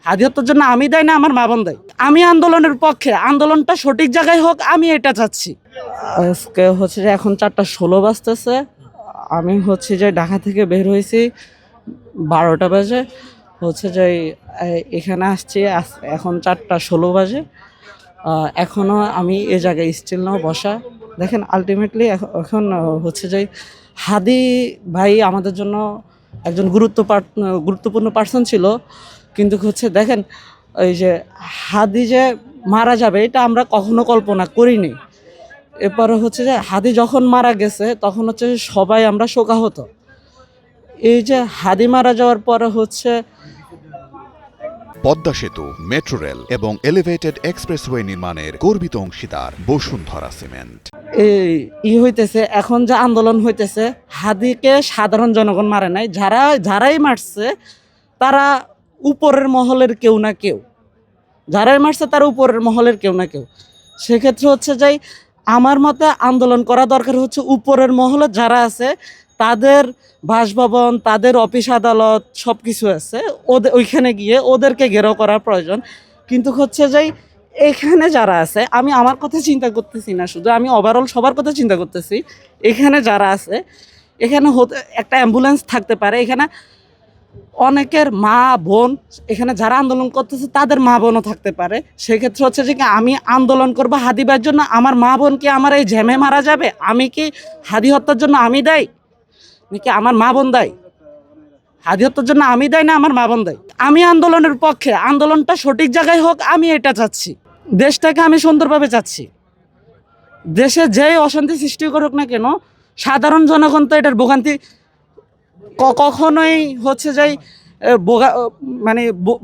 হাদি হত্যার জন্য আমি দায়ী না আমার মা বোন দায়ী। আমি আন্দোলনের পক্ষে, আন্দোলনটা সঠিক জায়গায় হোক, আমি এটা চাচ্ছি। আজকে হচ্ছে যে এখন 4:16 বাজতেছে। আমি হচ্ছে যে ঢাকা থেকে বের হয়েছি 12টা বাজে, হচ্ছে যে এখানে আসছি এখন 4:16 বাজে। এখনও আমি এ জায়গায় স্টিল নাও বসা। দেখেন আলটিমেটলি এখন হচ্ছে যে হাদি ভাই আমাদের জন্য একজন গুরুত্বপূর্ণ পার্সন ছিল, কিন্তু হচ্ছে দেখেন ওই যে হাদি যে মারা যাবে এটা আমরা কখনো কল্পনা করিনি। এরপরে হচ্ছে যে হাদি যখন মারা গেছে তখন হচ্ছে সবাই আমরা শোকাহত। এই যে হাদি মারা যাওয়ার পরে হচ্ছে পদ্মা সেতু, মেট্রো রেল এবং এলিভেটেড এক্সপ্রেসওয়ে নির্মাণের গর্বিত অংশীদার বসুন্ধরা সিমেন্ট। এই হইতেছে এখন যে আন্দোলন হইতেছে, হাদিকে সাধারণ জনগণ মারে নাই, যারাই মারছে তারা উপরের মহলের কেউ না কেউ, যারাই মারছে তারা উপরের মহলের কেউ না কেউ। সেক্ষেত্রে হচ্ছে যে আমার মতে আন্দোলন করা দরকার হচ্ছে উপরের মহলে যারা আছে তাদের বাসভবন, তাদের অফিস আদালত সব কিছু আছে, ওইখানে গিয়ে ওদেরকে ঘেরাও করার প্রয়োজন। কিন্তু হচ্ছে যে এখানে যারা আছে, আমি আমার কথা চিন্তা করতেছি না, শুধু আমি ওভারঅল সবার কথা চিন্তা করতেছি। এখানে যারা আছে, এখানে একটা অ্যাম্বুলেন্স থাকতে পারে, এখানে অনেকের মা বোন, এখানে যারা আন্দোলন করতেছে তাদের মা বোনও থাকতে পারে। সেক্ষেত্রে হচ্ছে যে আমি আন্দোলন করবো হাদিবার জন্য, আমার মা বোন কি আমার এই জ্যামে মারা যাবে? আমি কি হাদি হত্যার জন্য আমি দায়ী নাকি আমার মা বোন দায়ী? হাদি হত্যার জন্য আমি দায়ী না আমার মা বোন দায়ী। আমি আন্দোলনের পক্ষে, আন্দোলনটা সঠিক জায়গায় হোক, আমি এটা চাচ্ছি। দেশটাকে আমি সুন্দরভাবে চাচ্ছি। দেশে যেই অশান্তি সৃষ্টি করুক না কেন, সাধারণ জনগণ তো এটার ভোগান্তি কখনোই হচ্ছে যে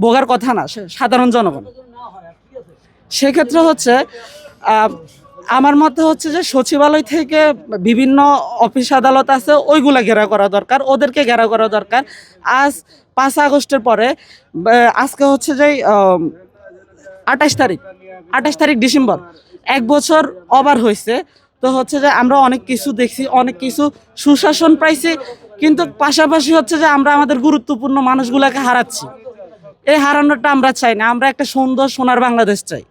ভোগার কথা না সাধারণ জনগণ। সেক্ষেত্রে হচ্ছে আমার মতে হচ্ছে যে সচিবালয় থেকে বিভিন্ন অফিস আদালত আছে, ওইগুলা ঘেরাও করা দরকার, ওদেরকে ঘেরাও করা দরকার। আজ 5 আগস্টের পরে আজকে হচ্ছে যে 28 তারিখ ডিসেম্বর, 1 বছর ওভার হয়েছে। তো হচ্ছে যে আমরা অনেক কিছু দেখছি, অনেক কিছু সুশাসন পাইছি, কিন্তু পাশাপাশি হচ্ছে যে আমরা আমাদের গুরুত্বপূর্ণ মানুষগুলোকে হারাচ্ছি। এই হারানোটা আমরা চাই না। আমরা একটা সুন্দর সোনার বাংলাদেশ চাই।